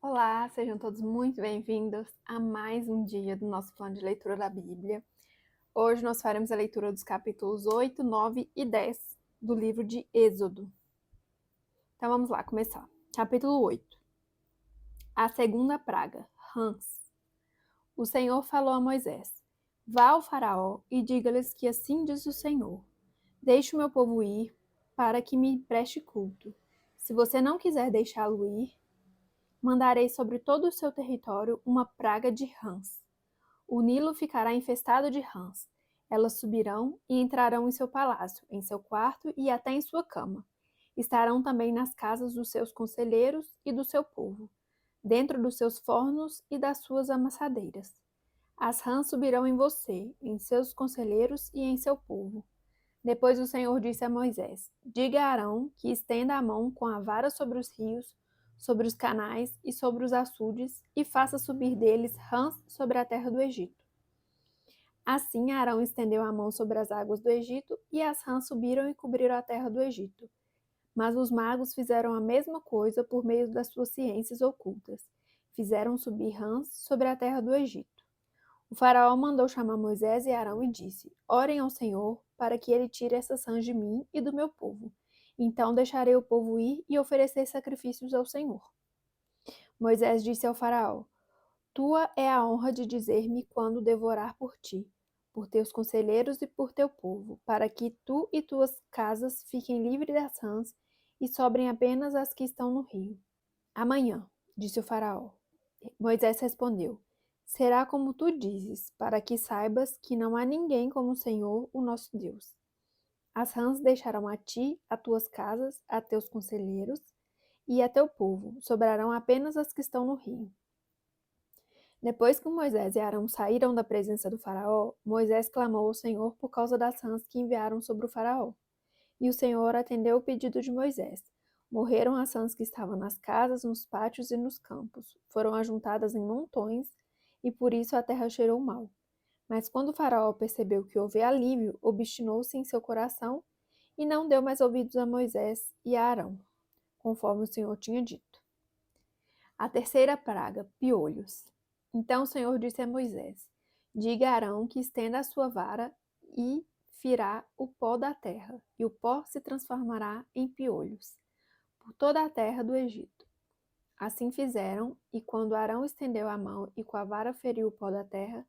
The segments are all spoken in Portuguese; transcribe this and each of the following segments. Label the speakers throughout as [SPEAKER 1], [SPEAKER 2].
[SPEAKER 1] Olá, sejam todos muito bem-vindos a mais um dia do nosso plano de leitura da Bíblia. Hoje nós faremos a leitura dos capítulos 8, 9 e 10 do livro de Êxodo. Então vamos lá, começar. Capítulo 8. A segunda praga, rãs. O Senhor falou a Moisés: Vá ao faraó e diga-lhes que assim diz o Senhor: Deixe o meu povo ir para que me preste culto. Se você não quiser deixá-lo ir, mandarei sobre todo o seu território uma praga de rãs. O Nilo ficará infestado de rãs. Elas subirão e entrarão em seu palácio, em seu quarto e até em sua cama. Estarão também nas casas dos seus conselheiros e do seu povo, dentro dos seus fornos e das suas amassadeiras. As rãs subirão em você, em seus conselheiros e em seu povo. Depois o Senhor disse a Moisés: Diga a Arão que estenda a mão com a vara sobre os rios, sobre os canais e sobre os açudes, e faça subir deles rãs sobre a terra do Egito. Assim Arão estendeu a mão sobre as águas do Egito, e as rãs subiram e cobriram a terra do Egito. Mas os magos fizeram a mesma coisa por meio das suas ciências ocultas. Fizeram subir rãs sobre a terra do Egito. O faraó mandou chamar Moisés e Arão e disse: Orem ao Senhor para que ele tire essas rãs de mim e do meu povo. Então deixarei o povo ir e oferecer sacrifícios ao Senhor. Moisés disse ao faraó: Tua é a honra de dizer-me quando devorar por ti, por teus conselheiros e por teu povo, para que tu e tuas casas fiquem livres das rãs e sobrem apenas as que estão no rio. Amanhã, disse o faraó. Moisés respondeu: Será como tu dizes, para que saibas que não há ninguém como o Senhor, o nosso Deus. As rãs deixarão a ti, a tuas casas, a teus conselheiros e a teu povo, sobrarão apenas as que estão no rio. Depois que Moisés e Arão saíram da presença do faraó, Moisés clamou ao Senhor por causa das rãs que enviaram sobre o faraó. E o Senhor atendeu o pedido de Moisés. Morreram as rãs que estavam nas casas, nos pátios e nos campos. Foram ajuntadas em montões, e por isso a terra cheirou mal. Mas quando o faraó percebeu que houve alívio, obstinou-se em seu coração e não deu mais ouvidos a Moisés e a Arão, conforme o Senhor tinha dito. A terceira praga, piolhos. Então o Senhor disse a Moisés: Diga a Arão que estenda a sua vara e firá o pó da terra, e o pó se transformará em piolhos, por toda a terra do Egito. Assim fizeram, e quando Arão estendeu a mão e com a vara feriu o pó da terra,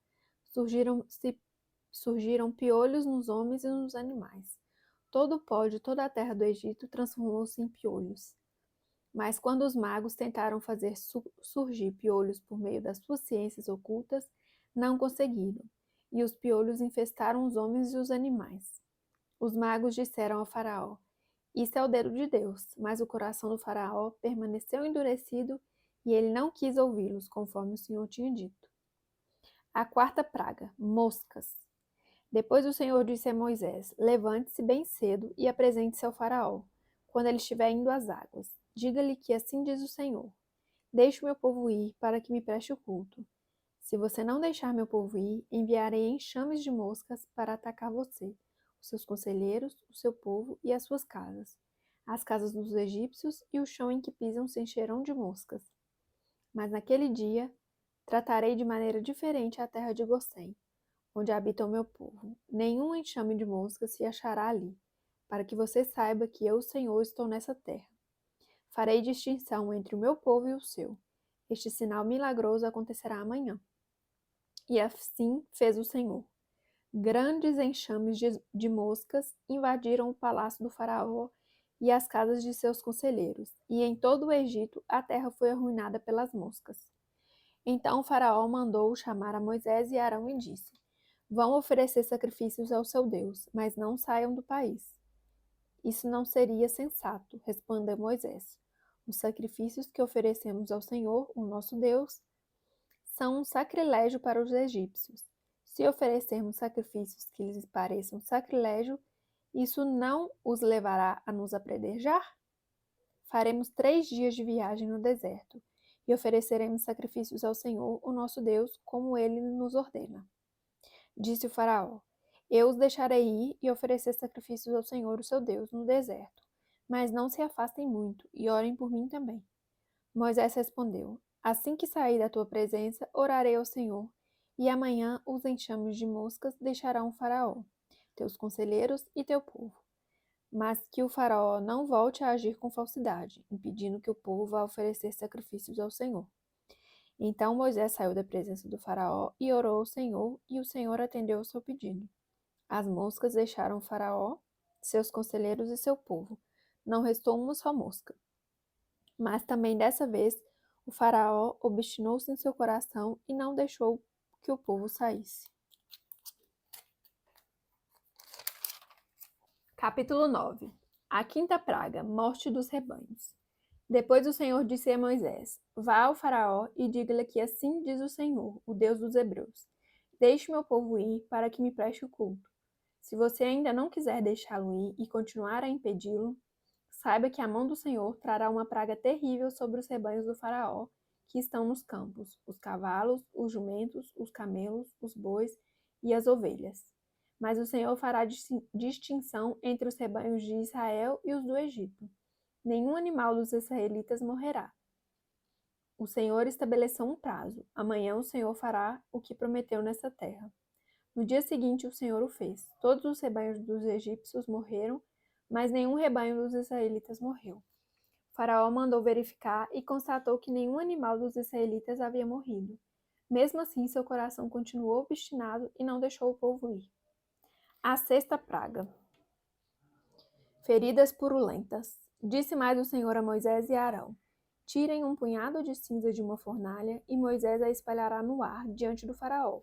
[SPEAKER 1] surgiram piolhos nos homens e nos animais. Todo o pó de toda a terra do Egito transformou-se em piolhos. Mas quando os magos tentaram fazer surgir piolhos por meio das suas ciências ocultas, não conseguiram, e os piolhos infestaram os homens e os animais. Os magos disseram ao faraó: Isso é o dedo de Deus, mas o coração do faraó permaneceu endurecido e ele não quis ouvi-los, conforme o Senhor tinha dito. A quarta praga, moscas. Depois o Senhor disse a Moisés: Levante-se bem cedo e apresente-se ao faraó, quando ele estiver indo às águas. Diga-lhe que assim diz o Senhor: Deixe o meu povo ir para que me preste o culto. Se você não deixar meu povo ir, enviarei enxames de moscas para atacar você, os seus conselheiros, o seu povo e as suas casas. As casas dos egípcios e o chão em que pisam se encherão de moscas. Mas naquele dia, tratarei de maneira diferente a terra de Gosém, onde habita o meu povo. Nenhum enxame de moscas se achará ali, para que você saiba que eu, Senhor, estou nessa terra. Farei distinção entre o meu povo e o seu. Este sinal milagroso acontecerá amanhã. E assim fez o Senhor. Grandes enxames de moscas invadiram o palácio do faraó e as casas de seus conselheiros, e em todo o Egito a terra foi arruinada pelas moscas. Então o faraó mandou chamar a Moisés e Arão e disse: Vão oferecer sacrifícios ao seu Deus, mas não saiam do país. Isso não seria sensato, respondeu Moisés. Os sacrifícios que oferecemos ao Senhor, o nosso Deus, são um sacrilégio para os egípcios. Se oferecermos sacrifícios que lhes pareçam sacrilégio, isso não os levará a nos apedrejar? Faremos 3 dias de viagem no deserto e ofereceremos sacrifícios ao Senhor, o nosso Deus, como ele nos ordena. Disse o faraó: Eu os deixarei ir e oferecer sacrifícios ao Senhor, o seu Deus, no deserto. Mas não se afastem muito e orem por mim também. Moisés respondeu: Assim que sair da tua presença, orarei ao Senhor, e amanhã os enxames de moscas deixarão o Faraó, teus conselheiros e teu povo. Mas que o Faraó não volte a agir com falsidade, impedindo que o povo vá oferecer sacrifícios ao Senhor. Então Moisés saiu da presença do Faraó e orou ao Senhor, e o Senhor atendeu ao seu pedido. As moscas deixaram o Faraó, seus conselheiros e seu povo. Não restou uma só mosca. Mas também dessa vez o Faraó obstinou-se em seu coração e não deixou que o povo saísse. Capítulo 9. A quinta praga, morte dos rebanhos. Depois o Senhor disse a Moisés: Vá ao Faraó e diga-lhe que assim diz o Senhor, o Deus dos Hebreus: Deixe meu povo ir para que me preste o culto. Se você ainda não quiser deixá-lo ir e continuar a impedi-lo, saiba que a mão do Senhor trará uma praga terrível sobre os rebanhos do Faraó que estão nos campos: os cavalos, os jumentos, os camelos, os bois e as ovelhas. Mas o Senhor fará distinção entre os rebanhos de Israel e os do Egito. Nenhum animal dos israelitas morrerá. O Senhor estabeleceu um prazo. Amanhã o Senhor fará o que prometeu nessa terra. No dia seguinte o Senhor o fez. Todos os rebanhos dos egípcios morreram, mas nenhum rebanho dos israelitas morreu. O Faraó mandou verificar e constatou que nenhum animal dos israelitas havia morrido. Mesmo assim, seu coração continuou obstinado e não deixou o povo ir. A sexta praga. Feridas purulentas. Disse mais o Senhor a Moisés e a Arão: Tirem um punhado de cinza de uma fornalha e Moisés a espalhará no ar diante do Faraó.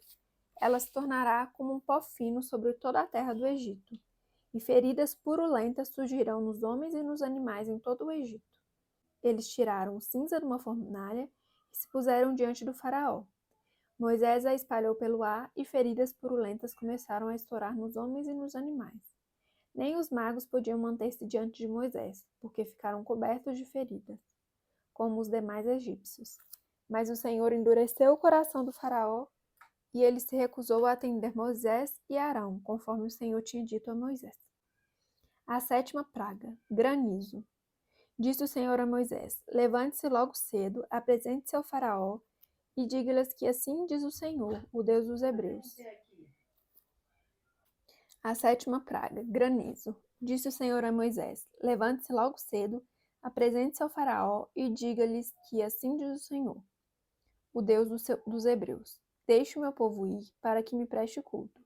[SPEAKER 1] Ela se tornará como um pó fino sobre toda a terra do Egito. E feridas purulentas surgirão nos homens e nos animais em todo o Egito. Eles tiraram cinza de uma fornalha e se puseram diante do Faraó. Moisés a espalhou pelo ar e feridas purulentas começaram a estourar nos homens e nos animais. Nem os magos podiam manter-se diante de Moisés, porque ficaram cobertos de feridas, como os demais egípcios. Mas o Senhor endureceu o coração do Faraó, e ele se recusou a atender Moisés e Arão, conforme o Senhor tinha dito a Moisés. A sétima praga, granizo. Disse o Senhor a Moisés: Levante-se logo cedo, apresente-se ao Faraó, e diga-lhes que assim diz o Senhor, o Deus dos Hebreus. A sétima praga, granizo. Disse o Senhor a Moisés: Levante-se logo cedo, apresente-se ao Faraó e diga-lhes que assim diz o Senhor, o Deus dos Hebreus: Deixe o meu povo ir, para que me preste culto.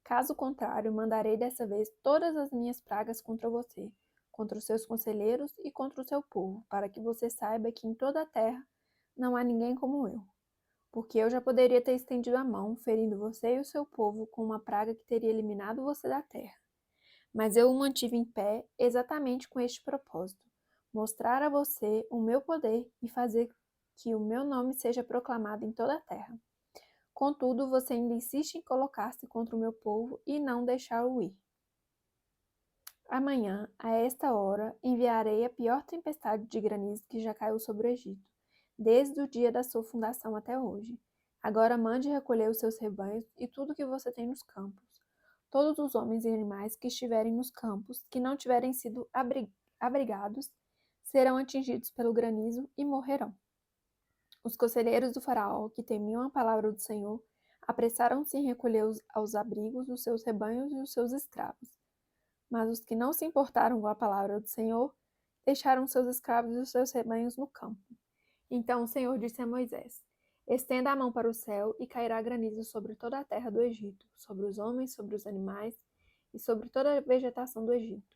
[SPEAKER 1] Caso contrário, mandarei dessa vez todas as minhas pragas contra você, contra os seus conselheiros e contra o seu povo, para que você saiba que em toda a terra não há ninguém como eu. Porque eu já poderia ter estendido a mão, ferindo você e o seu povo com uma praga que teria eliminado você da terra. Mas eu o mantive em pé exatamente com este propósito: mostrar a você o meu poder e fazer que o meu nome seja proclamado em toda a terra. Contudo, você ainda insiste em colocar-se contra o meu povo e não deixá-lo ir. Amanhã, a esta hora, enviarei a pior tempestade de granizo que já caiu sobre o Egito, desde o dia da sua fundação até hoje. Agora mande recolher os seus rebanhos e tudo que você tem nos campos. Todos os homens e animais que estiverem nos campos, que não tiverem sido abrigados, serão atingidos pelo granizo e morrerão. Os conselheiros do faraó, que temiam a palavra do Senhor, apressaram-se em recolher aos abrigos os seus rebanhos e os seus escravos. Mas os que não se importaram com a palavra do Senhor, deixaram seus escravos e os seus rebanhos no campo. Então o Senhor disse a Moisés: Estenda a mão para o céu e cairá granizo sobre toda a terra do Egito, sobre os homens, sobre os animais e sobre toda a vegetação do Egito.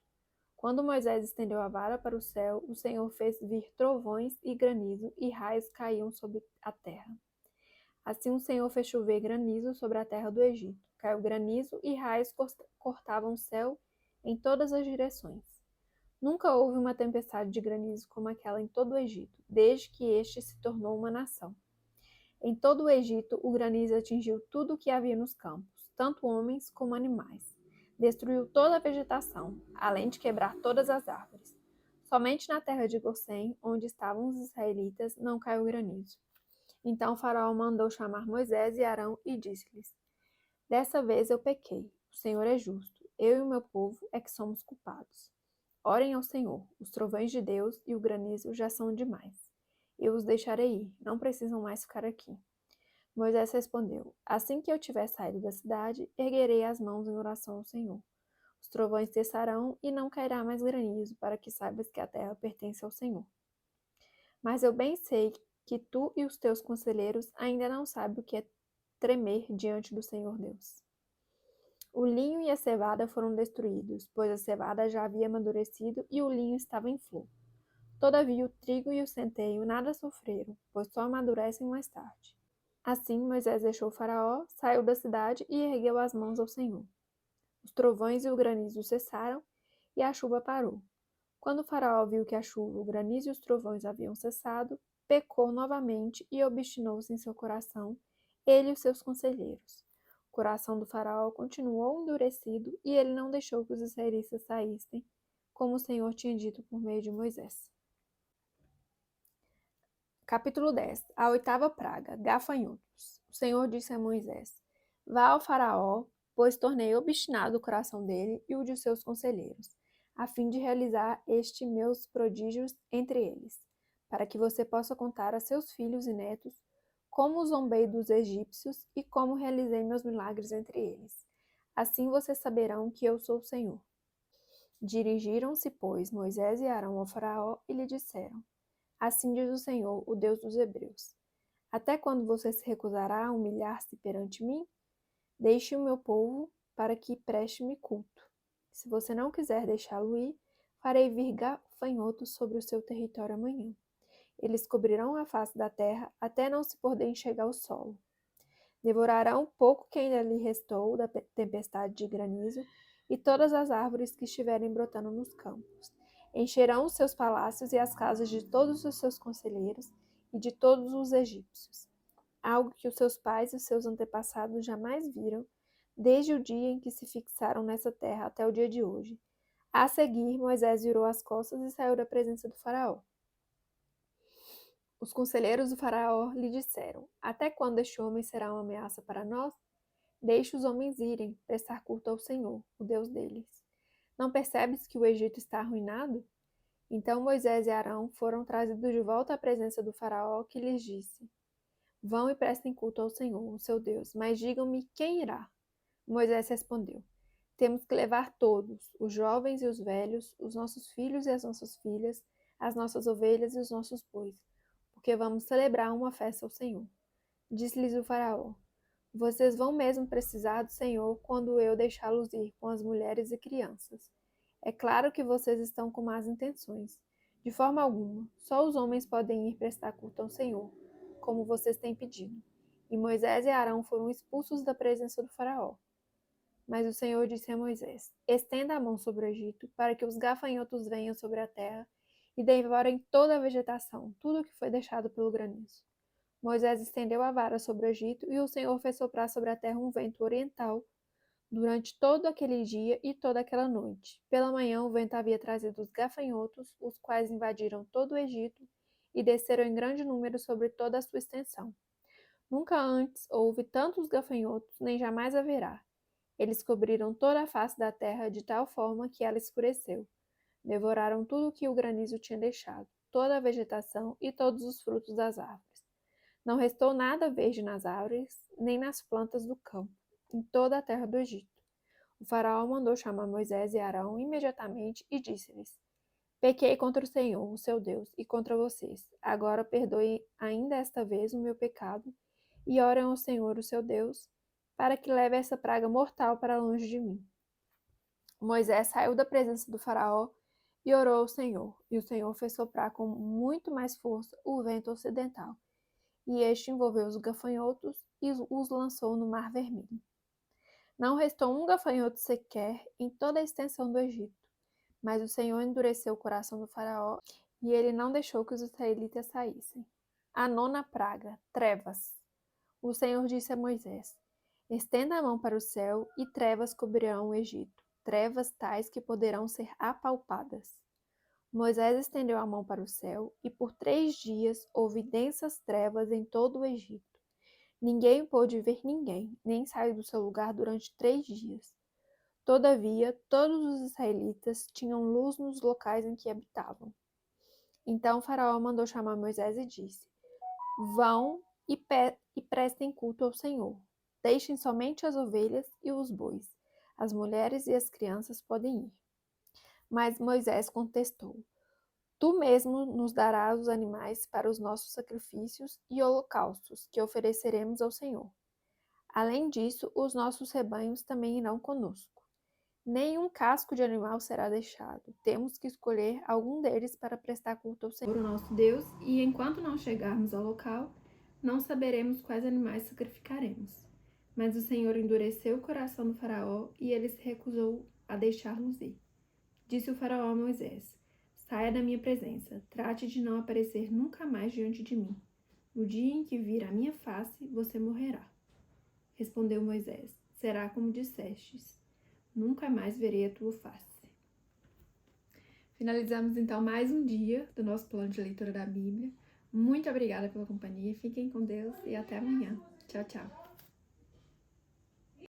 [SPEAKER 1] Quando Moisés estendeu a vara para o céu, o Senhor fez vir trovões e granizo, e raios caíam sobre a terra. Assim o Senhor fez chover granizo sobre a terra do Egito. Caiu granizo e raios cortavam o céu em todas as direções. Nunca houve uma tempestade de granizo como aquela em todo o Egito, desde que este se tornou uma nação. Em todo o Egito, o granizo atingiu tudo o que havia nos campos, tanto homens como animais. Destruiu toda a vegetação, além de quebrar todas as árvores. Somente na terra de Gossém, onde estavam os israelitas, não caiu granizo. Então o faraó mandou chamar Moisés e Arão e disse-lhes: Dessa vez eu pequei, o Senhor é justo, eu e o meu povo é que somos culpados. Orem ao Senhor, os trovões de Deus e o granizo já são demais. Eu os deixarei ir, não precisam mais ficar aqui. Moisés respondeu: Assim que eu tiver saído da cidade, erguerei as mãos em oração ao Senhor. Os trovões cessarão e não cairá mais granizo, para que saibas que a terra pertence ao Senhor. Mas eu bem sei que tu e os teus conselheiros ainda não sabem o que é tremer diante do Senhor Deus. O linho e a cevada foram destruídos, pois a cevada já havia amadurecido e o linho estava em flor. Todavia o trigo e o centeio nada sofreram, pois só amadurecem mais tarde. Assim Moisés deixou Faraó, saiu da cidade e ergueu as mãos ao Senhor. Os trovões e o granizo cessaram e a chuva parou. Quando Faraó viu que a chuva, o granizo e os trovões haviam cessado, pecou novamente e obstinou-se em seu coração, ele e os seus conselheiros. O coração do Faraó continuou endurecido e ele não deixou que os israelitas saíssem, como o Senhor tinha dito por meio de Moisés. Capítulo 10. A oitava praga, gafanhotos. O Senhor disse a Moisés: Vá ao Faraó, pois tornei obstinado o coração dele e o de seus conselheiros, a fim de realizar meus prodígios entre eles, para que você possa contar a seus filhos e netos como zombei dos egípcios e como realizei meus milagres entre eles. Assim vocês saberão que eu sou o Senhor. Dirigiram-se, pois, Moisés e Arão ao Faraó e lhe disseram: Assim diz o Senhor, o Deus dos Hebreus: Até quando você se recusará a humilhar-se perante mim? Deixe o meu povo para que preste-me culto. Se você não quiser deixá-lo ir, farei vir gafanhotos sobre o seu território amanhã. Eles cobrirão a face da terra até não se poder enxergar o solo. Devorarão o pouco que ainda lhe restou da tempestade de granizo e todas as árvores que estiverem brotando nos campos. Encherão os seus palácios e as casas de todos os seus conselheiros e de todos os egípcios, algo que os seus pais e os seus antepassados jamais viram, desde o dia em que se fixaram nessa terra até o dia de hoje. A seguir, Moisés virou as costas e saiu da presença do faraó. Os conselheiros do faraó lhe disseram: Até quando este homem será uma ameaça para nós? Deixe os homens irem, prestar culto ao Senhor, o Deus deles. Não percebes que o Egito está arruinado? Então Moisés e Arão foram trazidos de volta à presença do faraó, que lhes disse: Vão e prestem culto ao Senhor, o seu Deus, mas digam-me quem irá. Moisés respondeu: Temos que levar todos, os jovens e os velhos, os nossos filhos e as nossas filhas, as nossas ovelhas e os nossos bois, porque vamos celebrar uma festa ao Senhor. Disse-lhes o faraó: Vocês vão mesmo precisar do Senhor quando eu deixá-los ir com as mulheres e crianças. É claro que vocês estão com más intenções. De forma alguma, só os homens podem ir prestar culto ao Senhor, como vocês têm pedido. E Moisés e Arão foram expulsos da presença do faraó. Mas o Senhor disse a Moisés: Estenda a mão sobre o Egito, para que os gafanhotos venham sobre a terra e devorem toda a vegetação, tudo o que foi deixado pelo granizo. Moisés estendeu a vara sobre o Egito, e o Senhor fez soprar sobre a terra um vento oriental durante todo aquele dia e toda aquela noite. Pela manhã, o vento havia trazido os gafanhotos, os quais invadiram todo o Egito e desceram em grande número sobre toda a sua extensão. Nunca antes houve tantos gafanhotos, nem jamais haverá. Eles cobriram toda a face da terra de tal forma que ela escureceu. Devoraram tudo o que o granizo tinha deixado, toda a vegetação e todos os frutos das árvores. Não restou nada verde nas árvores, nem nas plantas do campo, em toda a terra do Egito. O faraó mandou chamar Moisés e Arão imediatamente e disse-lhes: Pequei contra o Senhor, o seu Deus, e contra vocês. Agora perdoe ainda esta vez o meu pecado e orem ao Senhor, o seu Deus, para que leve essa praga mortal para longe de mim. Moisés saiu da presença do faraó e orou ao Senhor, e o Senhor fez soprar com muito mais força o vento ocidental, e este envolveu os gafanhotos e os lançou no Mar Vermelho. Não restou um gafanhoto sequer em toda a extensão do Egito, mas o Senhor endureceu o coração do faraó e ele não deixou que os israelitas saíssem. A nona praga, trevas. O Senhor disse a Moisés: Estenda a mão para o céu e trevas cobrirão o Egito, trevas tais que poderão ser apalpadas. Moisés estendeu a mão para o céu, e por 3 dias houve densas trevas em todo o Egito. Ninguém pôde ver ninguém, nem sair do seu lugar durante 3 dias. Todavia, todos os israelitas tinham luz nos locais em que habitavam. Então Faraó mandou chamar Moisés e disse: Vão e prestem culto ao Senhor. Deixem somente as ovelhas e os bois. As mulheres e as crianças podem ir. Mas Moisés contestou: Tu mesmo nos darás os animais para os nossos sacrifícios e holocaustos que ofereceremos ao Senhor. Além disso, os nossos rebanhos também irão conosco. Nenhum casco de animal será deixado. Temos que escolher algum deles para prestar culto ao Senhor, o nosso Deus, e enquanto não chegarmos ao local, não saberemos quais animais sacrificaremos. Mas o Senhor endureceu o coração do faraó e ele se recusou a deixar-nos ir. Disse o faraó a Moisés: Saia da minha presença, trate de não aparecer nunca mais diante de mim. No dia em que vir a minha face, você morrerá. Respondeu Moisés: Será como dissestes. Nunca mais verei a tua face. Finalizamos então mais um dia do nosso plano de leitura da Bíblia. Muito obrigada pela companhia, fiquem com Deus e até amanhã. Tchau, tchau.